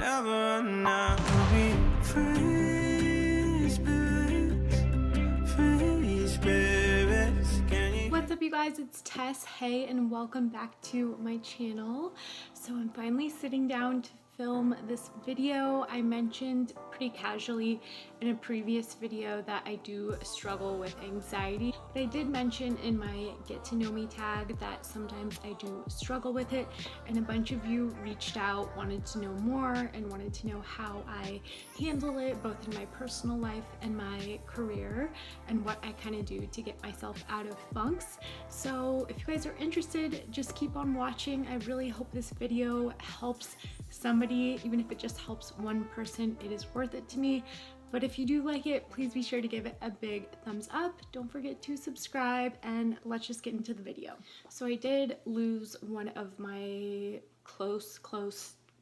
never run out. We'll be free spirits, free spirits. What's up, you guys? It's Tess. Hey, and welcome back to my channel. So I'm finally sitting down to film this video. I mentioned pretty casually in a previous video that I do struggle with anxiety, but I did mention in my get to know me tag that sometimes I do struggle with it, and a bunch of you reached out, wanted to know more, and wanted to know how I handle it both in my personal life and my career, and what I kind of do to get myself out of funks. So if you guys are interested, just keep on watching. I really hope this video helps somebody. Even if it just helps one person, it is worth it to me. But if you do like it, please be sure to give it a big thumbs up. Don't forget to subscribe, and let's just get into the video. So I did lose one of my close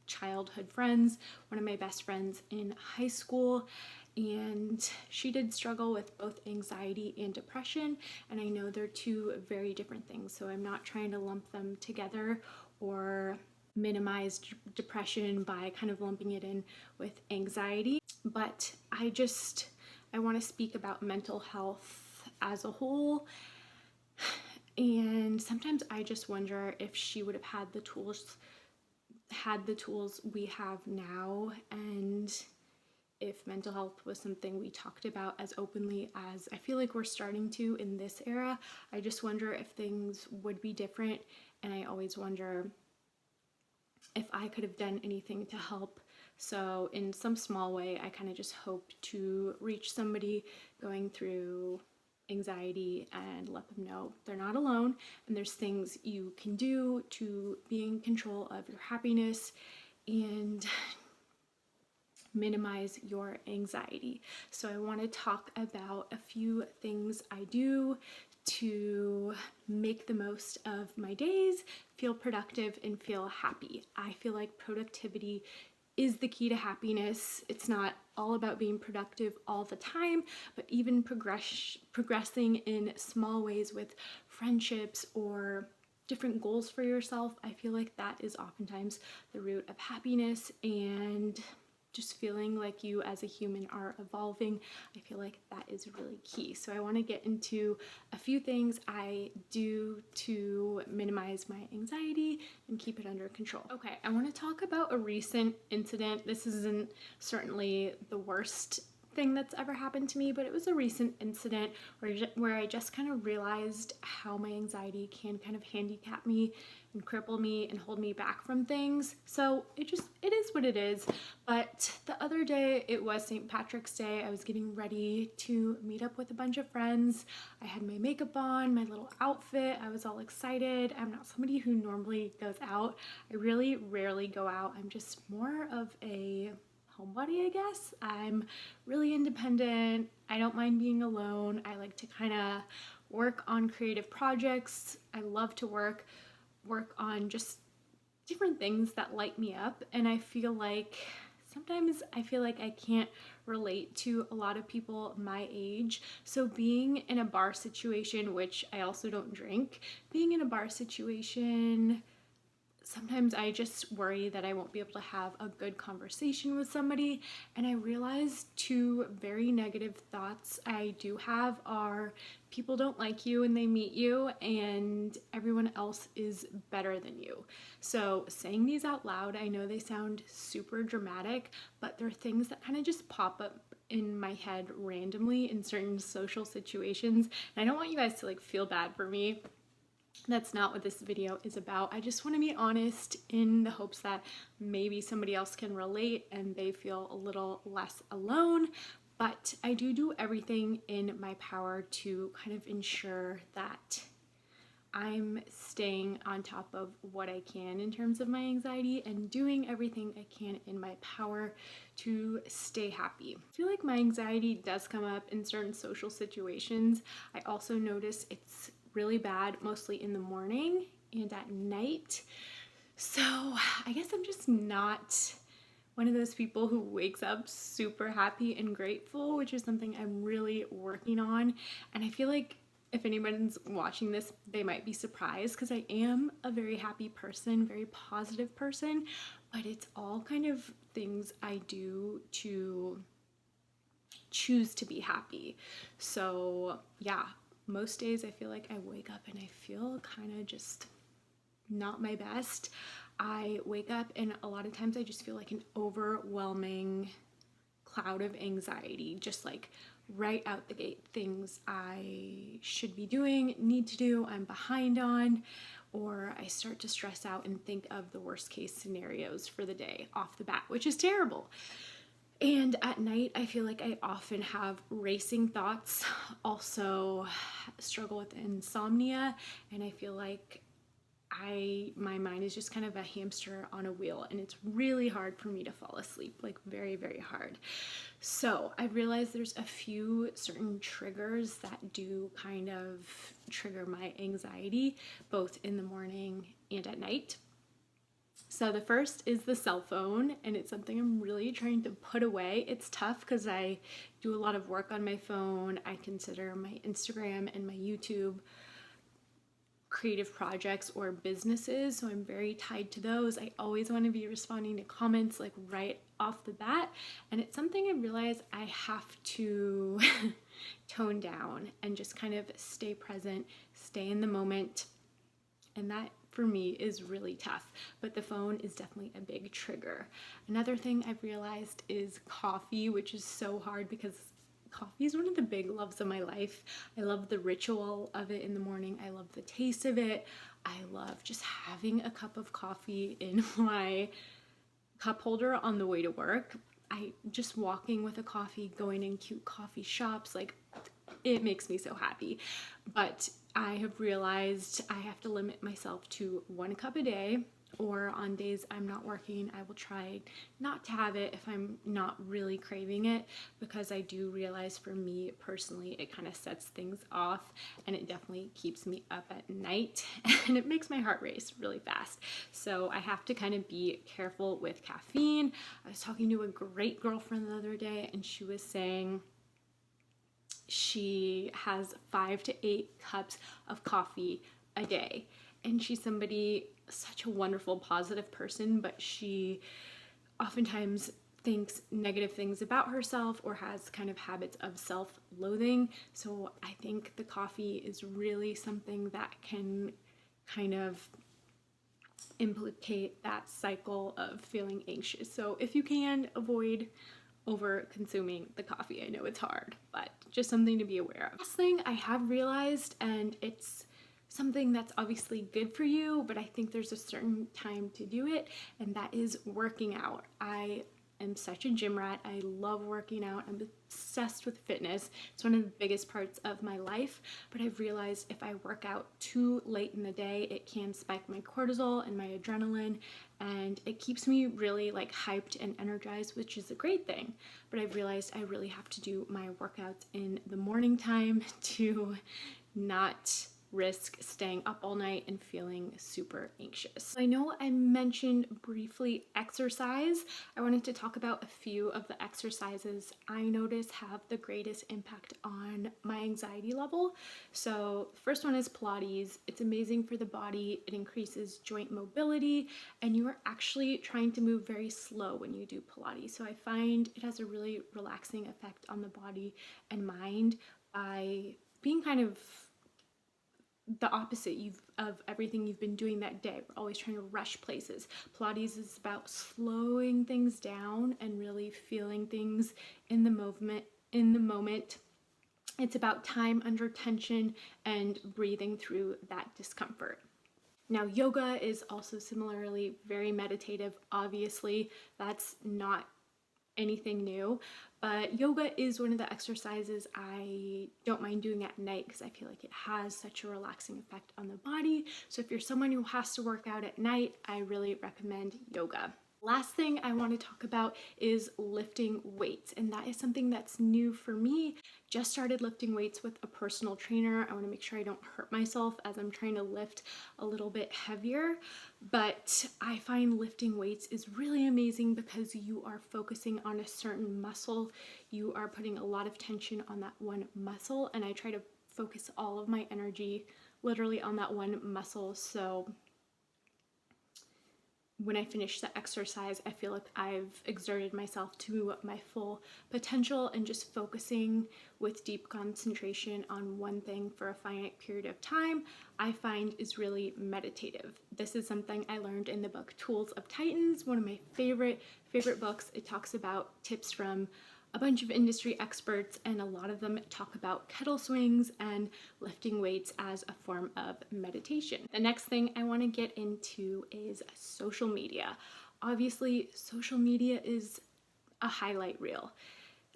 childhood friends, one of my best friends in high school, and she did struggle with both anxiety and depression, and I know they're two very different things, so I'm not trying to lump them together or minimize depression by kind of lumping it in with anxiety. But I want to speak about mental health as a whole, and sometimes I just wonder if she would have had the tools we have now, and if mental health was something we talked about as openly as I feel like we're starting to in this era. I just wonder if things would be different, and I always wonder if I could have done anything to help. So in some small way, I kind of just hope to reach somebody going through anxiety and let them know they're not alone, and there's things you can do to be in control of your happiness and minimize your anxiety. So I want to talk about a few things I do to make the most of my days, feel productive, and feel happy. I feel like productivity is the key to happiness. It's not all about being productive all the time, but even progressing in small ways with friendships or different goals for yourself. I feel like that is oftentimes the root of happiness, and just feeling like you as a human are evolving. I feel like that is really key. So I want to get into a few things I do to minimize my anxiety and keep it under control. Okay, I want to talk about a recent incident. This isn't certainly the worst thing that's ever happened to me, but it was a recent incident where I just kind of realized how my anxiety can kind of handicap me and cripple me and hold me back from things. So it is what it is. But the other day, it was St. Patrick's Day. I was getting ready to meet up with a bunch of friends. I had my makeup on, my little outfit. I was all excited. I'm not somebody who normally goes out. I really rarely go out. I'm just more of a homebody, I guess. I'm really independent. I don't mind being alone. I like to kind of work on creative projects. I love to work on just different things that light me up, and I feel like sometimes I can't relate to a lot of people my age. So being in a bar situation, which I also don't drink, being in a bar situation, sometimes I just worry that I won't be able to have a good conversation with somebody. And I realized two very negative thoughts I do have are people don't like you when they meet you, and everyone else is better than you. So saying these out loud, I know they sound super dramatic, but they're things that kind of just pop up in my head randomly in certain social situations. And I don't want you guys to feel bad for me. That's not what this video is about. I just want to be honest in the hopes that maybe somebody else can relate and they feel a little less alone. But I do everything in my power to kind of ensure that I'm staying on top of what I can in terms of my anxiety and doing everything I can in my power to stay happy. I feel like my anxiety does come up in certain social situations. I also notice it's really bad mostly in the morning and at night. So I guess I'm just not one of those people who wakes up super happy and grateful, which is something I'm really working on. And I feel like if anyone's watching this, they might be surprised because I am a very happy person, very positive person, but it's all kind of things I do to choose to be happy. So yeah, most days I feel like I wake up and I feel kind of just not my best. I wake up and a lot of times I just feel like an overwhelming cloud of anxiety, just like right out the gate, things I should be doing, need to do, I'm behind on, or I start to stress out and think of the worst case scenarios for the day off the bat, which is terrible. And at night, I feel like I often have racing thoughts, also struggle with insomnia, and I feel like my mind is just kind of a hamster on a wheel, and it's really hard for me to fall asleep, like very, very hard. So I realized there's a few certain triggers that do kind of trigger my anxiety, both in the morning and at night. So the first is the cell phone, and it's something I'm really trying to put away. It's tough because I do a lot of work on my phone. I consider my Instagram and my YouTube creative projects or businesses, so I'm very tied to those. I always want to be responding to comments like right off the bat, and it's something I realize I have to tone down and just kind of stay present, stay in the moment, and that for me is really tough, but the phone is definitely a big trigger. Another thing I've realized is coffee, which is so hard because coffee is one of the big loves of my life. I love the ritual of it in the morning. I love the taste of it. I love just having a cup of coffee in my cup holder on the way to work. I just walking with a coffee, going in cute coffee shops, like it makes me so happy. But I have realized I have to limit myself to 1 cup a day, or on days I'm not working, I will try not to have it if I'm not really craving it, because I do realize for me personally, it kind of sets things off and it definitely keeps me up at night and it makes my heart race really fast. So I have to kind of be careful with caffeine. I was talking to a great girlfriend the other day and she was saying she has 5 to 8 cups of coffee a day. And she's such a wonderful, positive person, but she oftentimes thinks negative things about herself or has kind of habits of self-loathing. So I think the coffee is really something that can kind of implicate that cycle of feeling anxious. So if you can, avoid over consuming the coffee. I know it's hard, but just something to be aware of. Last thing I have realized, and it's something that's obviously good for you, but I think there's a certain time to do it, and that is working out. I am such a gym rat. I love working out. I'm obsessed with fitness. It's one of the biggest parts of my life, but I've realized if I work out too late in the day, it can spike my cortisol and my adrenaline, and it keeps me really like hyped and energized, which is a great thing. But I've realized I really have to do my workouts in the morning time to not risk staying up all night and feeling super anxious. I know I mentioned briefly exercise. I wanted to talk about a few of the exercises I notice have the greatest impact on my anxiety level. So the first one is Pilates. It's amazing for the body. It increases joint mobility, and you are actually trying to move very slow when you do Pilates. So I find it has a really relaxing effect on the body and mind by being kind of the opposite of everything you've been doing that day. We're always trying to rush places. Pilates is about slowing things down and really feeling things in the moment. It's about time under tension and breathing through that discomfort. Now, yoga is also similarly very meditative. Obviously, that's not anything new, but yoga is one of the exercises I don't mind doing at night because I feel like it has such a relaxing effect on the body. So if you're someone who has to work out at night, I really recommend yoga. Last thing I want to talk about is lifting weights, and that is something that's new for me. Just started lifting weights with a personal trainer. I want to make sure I don't hurt myself as I'm trying to lift a little bit heavier, but I find lifting weights is really amazing because you are focusing on a certain muscle. You are putting a lot of tension on that one muscle, and I try to focus all of my energy literally on that one muscle. So when I finish the exercise, I feel like I've exerted myself to my full potential, and just focusing with deep concentration on one thing for a finite period of time, I find is really meditative. This is something I learned in the book Tools of Titans, one of my favorite books. It talks about tips from a bunch of industry experts, and a lot of them talk about kettle swings and lifting weights as a form of meditation. The next thing I want to get into is social media. Obviously, social media is a highlight reel.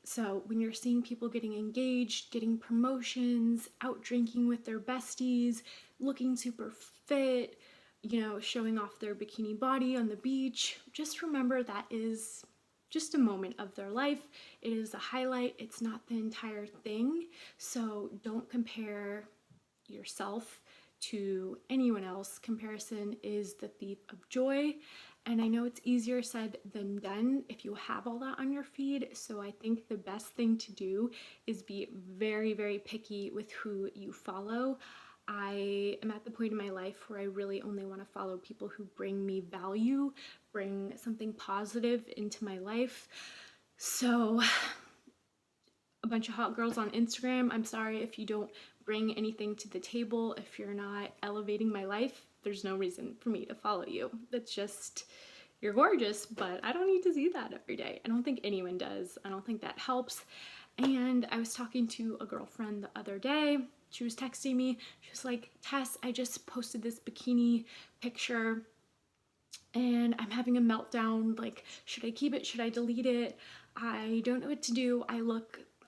So when you're seeing people getting engaged, getting promotions, out drinking with their besties, looking super fit, showing off their bikini body on the beach, just remember that is just a moment of their life. It is a highlight. It's not the entire thing. So don't compare yourself to anyone else. Comparison is the thief of joy. And I know it's easier said than done if you have all that on your feed. So I think the best thing to do is be very, very picky with who you follow. I am at the point in my life where I really only want to follow people who bring me value, bring something positive into my life. So a bunch of hot girls on Instagram, I'm sorry if you don't bring anything to the table. If you're not elevating my life, there's no reason for me to follow you. That's just, you're gorgeous, but I don't need to see that every day. I don't think anyone does. I don't think that helps. And I was talking to a girlfriend the other day. She was texting me. She was like, Tess, I just posted this bikini picture and I'm having a meltdown. Like, should I keep it? Should I delete it? I don't know what to do. I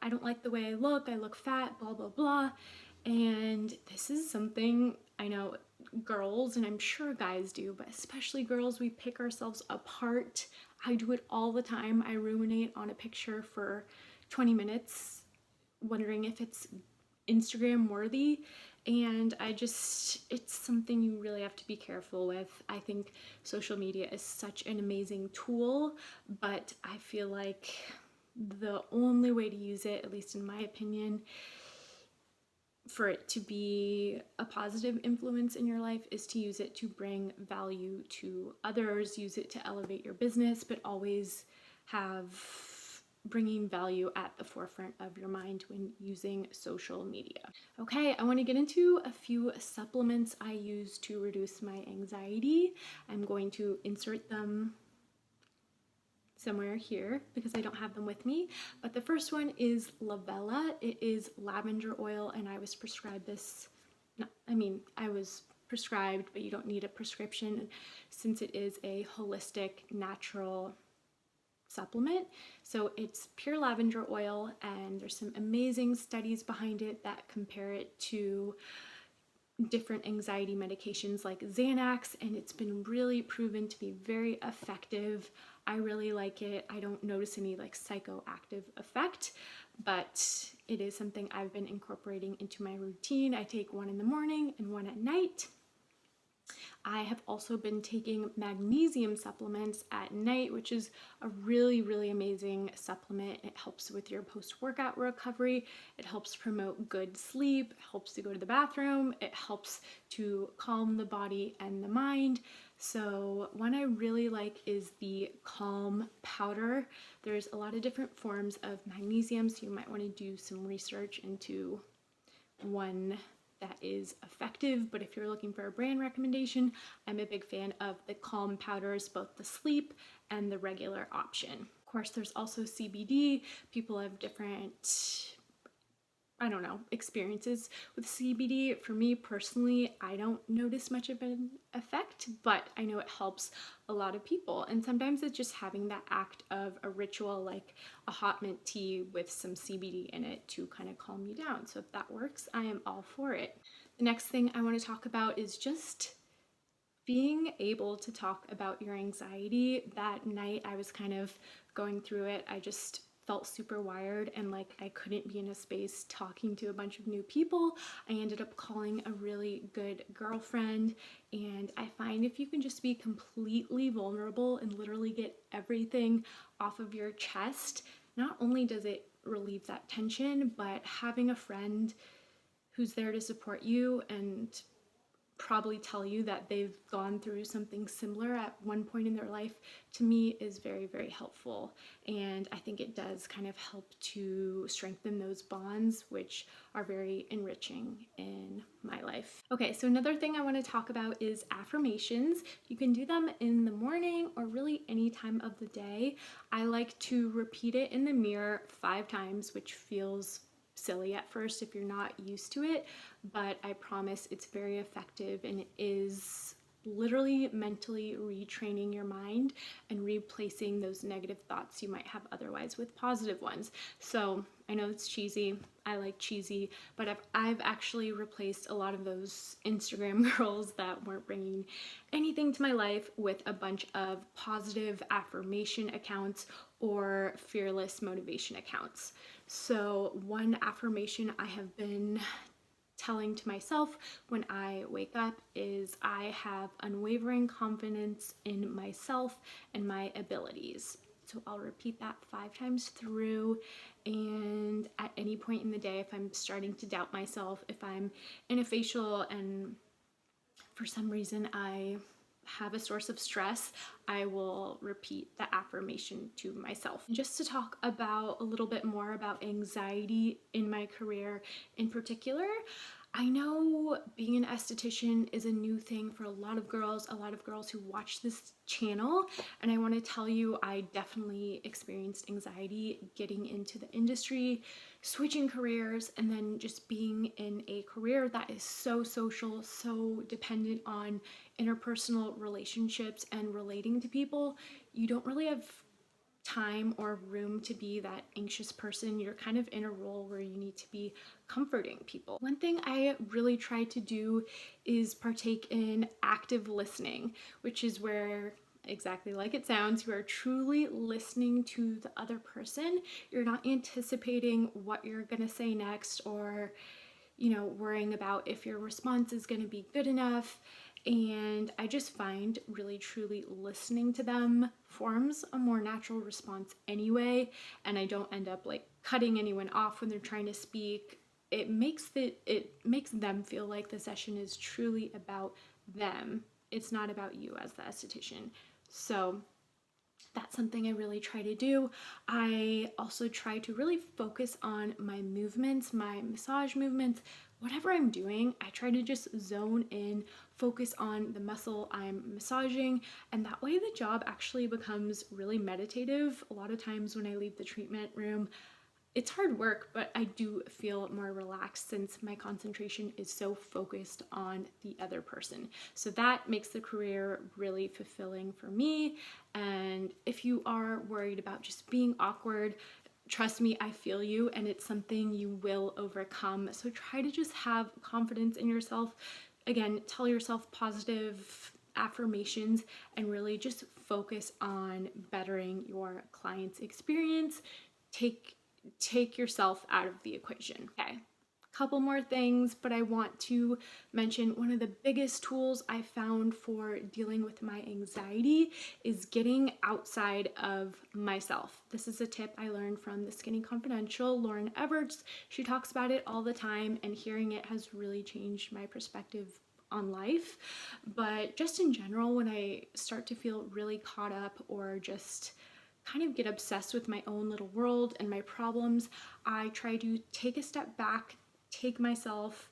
don't like the way I look fat, blah, blah, blah. And this is something I know girls, and I'm sure guys do, but especially girls, we pick ourselves apart. I do it all the time. I ruminate on a picture for 20 minutes, wondering if it's Instagram worthy, and it's something you really have to be careful with. I think social media is such an amazing tool, but I feel like the only way to use it, at least in my opinion, for it to be a positive influence in your life is to use it to bring value to others, use it to elevate your business, but always have bringing value at the forefront of your mind when using social media. Okay, I want to get into a few supplements I use to reduce my anxiety. I'm going to insert them somewhere here because I don't have them with me. But the first one is Lavela. It is lavender oil, and I was prescribed this. I was prescribed, but you don't need a prescription since it is a holistic, natural supplement. So it's pure lavender oil, and there's some amazing studies behind it that compare it to different anxiety medications like Xanax, and it's been really proven to be very effective. I really like it. I don't notice any psychoactive effect, but it is something I've been incorporating into my routine. I take one in the morning and one at night. I have also been taking magnesium supplements at night, which is a really, really amazing supplement. It helps with your post-workout recovery. It helps promote good sleep, helps to go to the bathroom. It helps to calm the body and the mind. So one I really like is the Calm powder. There's a lot of different forms of magnesium, so you might want to do some research into one that is effective, but if you're looking for a brand recommendation, I'm a big fan of the Calm powders, both the sleep and the regular option. Of course, there's also CBD. People have different, experiences with CBD. For me personally, I don't notice much of an effect, but I know it helps a lot of people. And sometimes it's just having that act of a ritual, like a hot mint tea with some CBD in it to kind of calm you down. So if that works, I am all for it. The next thing I want to talk about is just being able to talk about your anxiety. That night I was kind of going through it. I just felt super wired and like I couldn't be in a space talking to a bunch of new people. I ended up calling a really good girlfriend, and I find if you can just be completely vulnerable and literally get everything off of your chest, not only does it relieve that tension, but having a friend who's there to support you and probably tell you that they've gone through something similar at one point in their life, to me is very, very helpful. And I think it does kind of help to strengthen those bonds, which are very enriching in my life. Okay, so another thing I want to talk about is affirmations. You can do them in the morning or really any time of the day. I like to repeat it in the mirror 5 times, which feels silly at first if you're not used to it, but I promise it's very effective, and it is literally mentally retraining your mind and replacing those negative thoughts you might have otherwise with positive ones. So I know it's cheesy, I like cheesy, but I've actually replaced a lot of those Instagram girls that weren't bringing anything to my life with a bunch of positive affirmation accounts or fearless motivation accounts. So one affirmation I have been telling to myself when I wake up is I have unwavering confidence in myself and my abilities. So I'll repeat that 5 times through, and at any point in the day, if I'm starting to doubt myself, if I'm in a facial and for some reason I have a source of stress, I will repeat the affirmation to myself. Just to talk about a little bit more about anxiety in my career in particular, I know being an esthetician is a new thing for a lot of girls who watch this channel, and I want to tell you I definitely experienced anxiety getting into the industry, switching careers, and then just being in a career that is so social, so dependent on interpersonal relationships and relating to people. You don't really have time or room to be that anxious person. You're kind of in a role where you need to be comforting people. One thing I really try to do is partake in active listening, which is where, exactly like it sounds, you are truly listening to the other person. You're not anticipating what you're gonna say next, or worrying about if your response is going to be good enough. And I just find really truly listening to them forms a more natural response anyway, and I don't end up like cutting anyone off when they're trying to speak. It makes them feel like the session is truly about them. It's not about you as the esthetician. So that's something I really try to do. I also try to really focus on my movements, my massage movements, whatever I'm doing. I try to just zone in, focus on the muscle I'm massaging, and that way the job actually becomes really meditative. A lot of times when I leave the treatment room, it's hard work, but I do feel more relaxed since my concentration is so focused on the other person. So that makes the career really fulfilling for me. And if you are worried about just being awkward, trust me, I feel you, and it's something you will overcome. So try to just have confidence in yourself. Again, tell yourself positive affirmations and really just focus on bettering your client's experience. Take yourself out of the equation. Okay, couple more things, but I want to mention one of the biggest tools I found for dealing with my anxiety is getting outside of myself. This is a tip I learned from the Skinny Confidential, Lauren Everts. She talks about it all the time, and hearing it has really changed my perspective on life. But just in general, when I start to feel really caught up or just kind of get obsessed with my own little world and my problems, I try to take a step back, take myself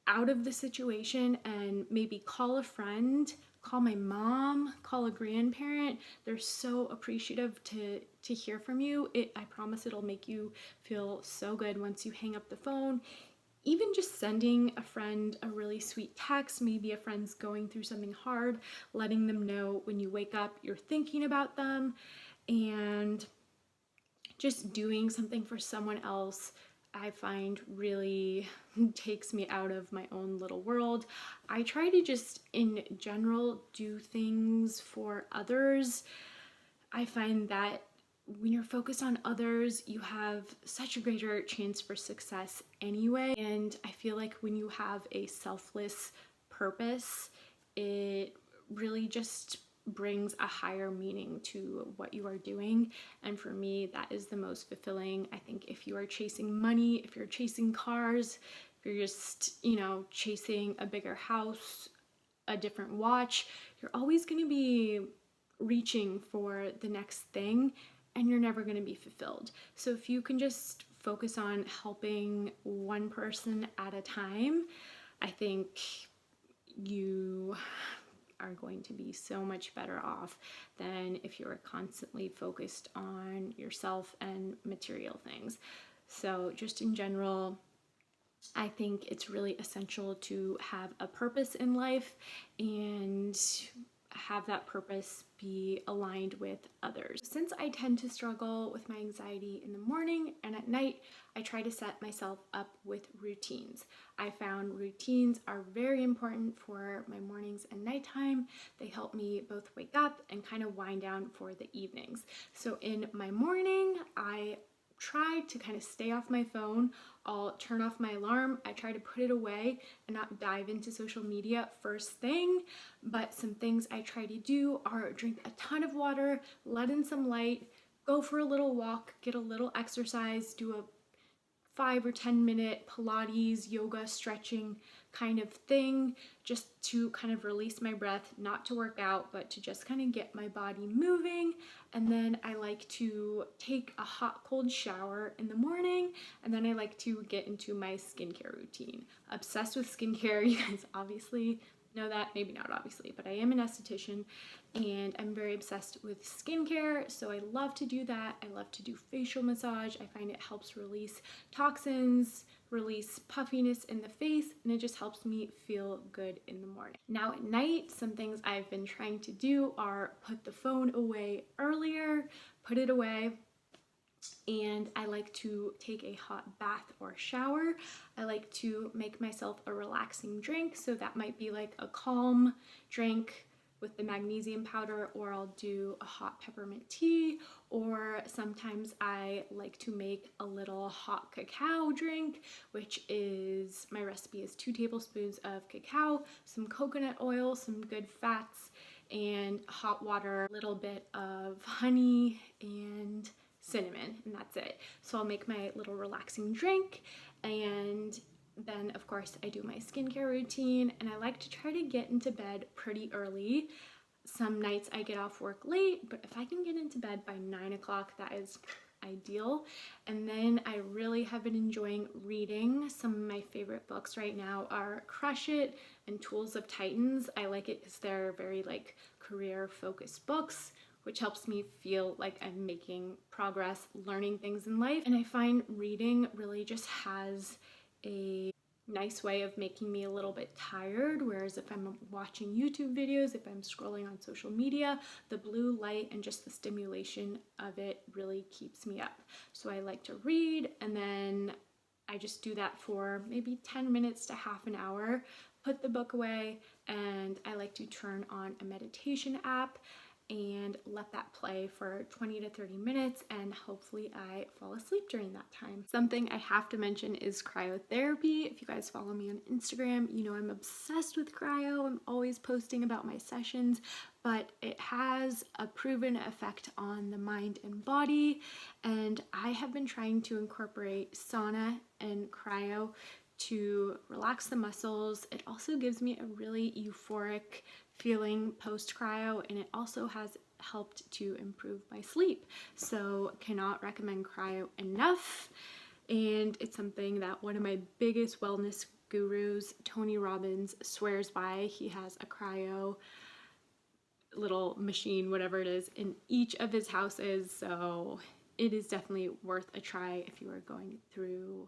out of the situation, and maybe call a friend, call my mom, call a grandparent. They're so appreciative to hear from you. I promise it'll make you feel so good once you hang up the phone. Even just sending a friend a really sweet text, maybe a friend's going through something hard, letting them know when you wake up you're thinking about them, and just doing something for someone else, I find really takes me out of my own little world. I try to just, in general, do things for others. I find that when you're focused on others, you have such a greater chance for success anyway. And I feel like when you have a selfless purpose, it really just brings a higher meaning to what you are doing. And for me, that is the most fulfilling. I think if you are chasing money, if you're chasing cars, if you're just, you know, chasing a bigger house, a different watch, you're always going to be reaching for the next thing and you're never going to be fulfilled. So if you can just focus on helping one person at a time, I think you are going to be so much better off than if you are constantly focused on yourself and material things. So just in general, I think it's really essential to have a purpose in life and have that purpose be aligned with others. Since I tend to struggle with my anxiety in the morning and at night, I try to set myself up with routines. I found routines are very important for my mornings and nighttime. They help me both wake up and kind of wind down for the evenings. So in my morning, I try to kind of stay off my phone. I'll turn off my alarm. I try to put it away and not dive into social media first thing. But some things I try to do are drink a ton of water, let in some light, go for a little walk, get a little exercise, do a 5 or 10 minute Pilates, yoga, stretching kind of thing, just to kind of release my breath, not to work out, but to just kind of get my body moving. And then I like to take a hot cold shower in the morning, and then I like to get into my skincare routine. Obsessed with skincare, you guys obviously know that, maybe not obviously, but I am an esthetician and I'm very obsessed with skincare, so I love to do that. I love to do facial massage. I find it helps release toxins, release puffiness in the face, and it just helps me feel good in the morning. Now at night, some things I've been trying to do are put the phone away earlier, put it away, and I like to take a hot bath or shower. I like to make myself a relaxing drink, so that might be like a calm drink with the magnesium powder, or I'll do a hot peppermint tea, or sometimes I like to make a little hot cacao drink, which is, my recipe is 2 tablespoons of cacao, some coconut oil, some good fats, and hot water, a little bit of honey and cinnamon, and that's it. So I'll make my little relaxing drink, and then of course I do my skincare routine, and I like to try to get into bed pretty early. Some nights I get off work late, but if I can get into bed by 9 o'clock, that is ideal. And then I really have been enjoying reading. Some of my favorite books right now are Crush It and Tools of Titans. I like it because they're very like career focused books, which helps me feel like I'm making progress, learning things in life. And I find reading really just has a nice way of making me a little bit tired, whereas if I'm watching YouTube videos, if I'm scrolling on social media, the blue light and just the stimulation of it really keeps me up. So I like to read, and then I just do that for maybe 10 minutes to half an hour, put the book away, and I like to turn on a meditation app and let that play for 20 to 30 minutes, and hopefully I fall asleep during that time. Something I have to mention is cryotherapy. If you guys follow me on Instagram, you know I'm obsessed with cryo. I'm always posting about my sessions, but it has a proven effect on the mind and body, and I have been trying to incorporate sauna and cryo to relax the muscles. It also gives me a really euphoric feeling post cryo, and it also has helped to improve my sleep. So cannot recommend cryo enough. And it's something that one of my biggest wellness gurus, Tony Robbins, swears by. He has a cryo little machine, whatever it is, in each of his houses. So it is definitely worth a try if you are going through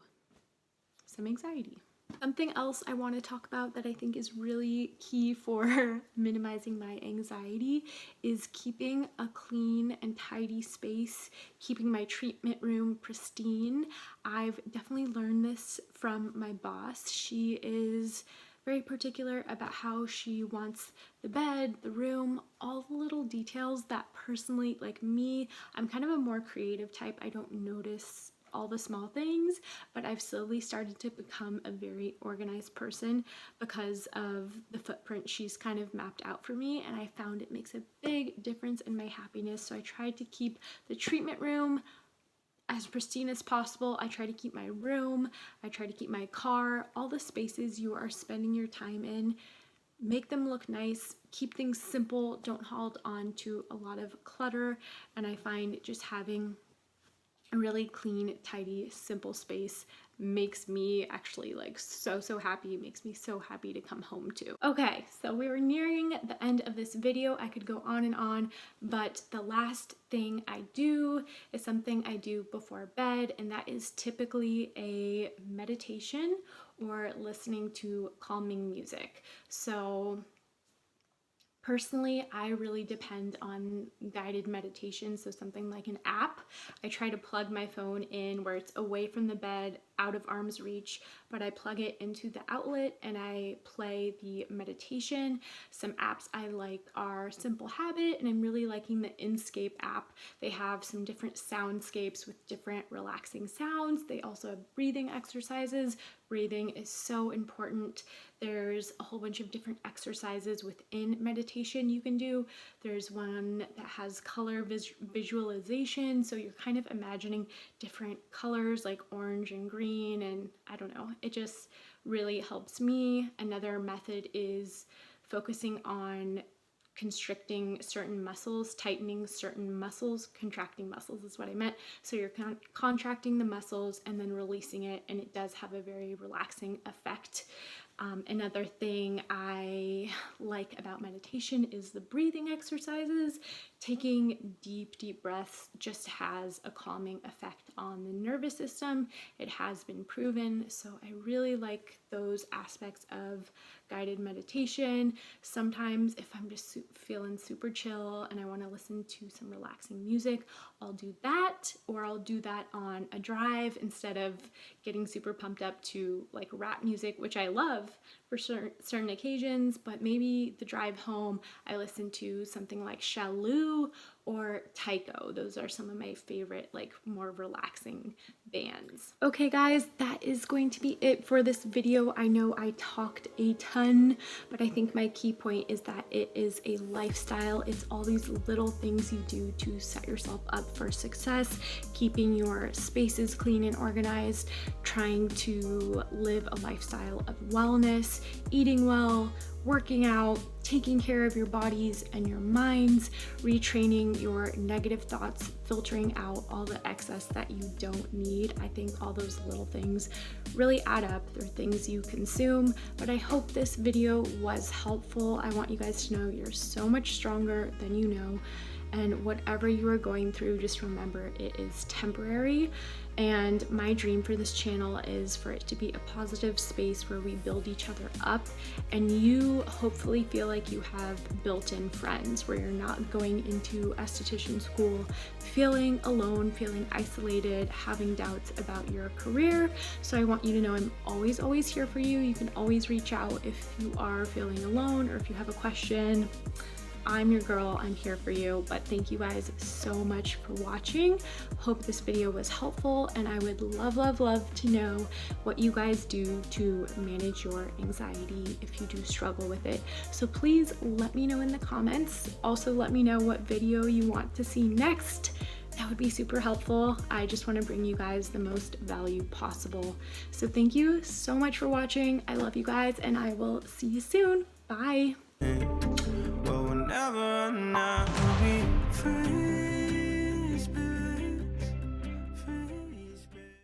some anxiety. Something else I want to talk about that I think is really key for minimizing my anxiety is keeping a clean and tidy space, keeping my treatment room pristine. I've definitely learned this from my boss. She is very particular about how she wants the bed, the room, all the little details that personally, like me, I'm kind of a more creative type. I don't notice all the small things, but I've slowly started to become a very organized person because of the footprint she's kind of mapped out for me, and I found it makes a big difference in my happiness. So I tried to keep the treatment room as pristine as possible. I try to keep my room, I try to keep my car, all the spaces you are spending your time in, make them look nice, keep things simple, don't hold on to a lot of clutter. And I find just having a really clean, tidy, simple space makes me actually like so happy. It makes me so happy to come home to. Okay, so we were nearing the end of this video. I could go on and on, but the last thing I do is something I do before bed, and that is typically a meditation or listening to calming music. So personally, I really depend on guided meditation, so something like an app. I try to plug my phone in where it's away from the bed, out of arm's reach, but I plug it into the outlet and I play the meditation. Some apps I like are Simple Habit, and I'm really liking the Inscape app. They have some different soundscapes with different relaxing sounds. They also have breathing exercises. Breathing is so important. There's a whole bunch of different exercises within meditation you can do. There's one that has color visualization, so you're kind of imagining different colors like orange and green, and I don't know, it just really helps me. Another method is focusing on constricting certain muscles, tightening certain muscles, contracting muscles is what I meant. So you're contracting the muscles and then releasing it, and it does have a very relaxing effect. Another thing I like about meditation is the breathing exercises. Taking deep breaths just has a calming effect on the nervous system. It has been proven, so I really like those aspects of guided meditation. Sometimes if I'm just feeling super chill and I want to listen to some relaxing music, I'll do that, or I'll do that on a drive instead of getting super pumped up to like rap music, which I love for certain occasions, but maybe the drive home I listen to something like Shallou or Tycho. Those are some of my favorite, like more relaxing bands. Okay guys, that is going to be it for this video. I know I talked a ton, but I think my key point is that it is a lifestyle. It's all these little things you do to set yourself up for success, keeping your spaces clean and organized, trying to live a lifestyle of wellness, eating well, working out, taking care of your bodies and your minds, retraining your negative thoughts, filtering out all the excess that you don't need. I think all those little things really add up. They're things you consume, but I hope this video was helpful. I want you guys to know you're so much stronger than you know, and whatever you are going through, just remember it is temporary. And my dream for this channel is for it to be a positive space where we build each other up, and you hopefully feel like you have built-in friends, where you're not going into esthetician school feeling alone, feeling isolated, having doubts about your career. So I want you to know I'm always here for you. You can always reach out if you are feeling alone or if you have a question. I'm your girl, I'm here for you. But thank you guys so much for watching. Hope this video was helpful, and I would love to know what you guys do to manage your anxiety if you do struggle with it. So please let me know in the comments. Also let me know what video you want to see next. That would be super helpful. I just want to bring you guys the most value possible. So thank you so much for watching. I love you guys, and I will see you soon. Bye. But we'll never run out.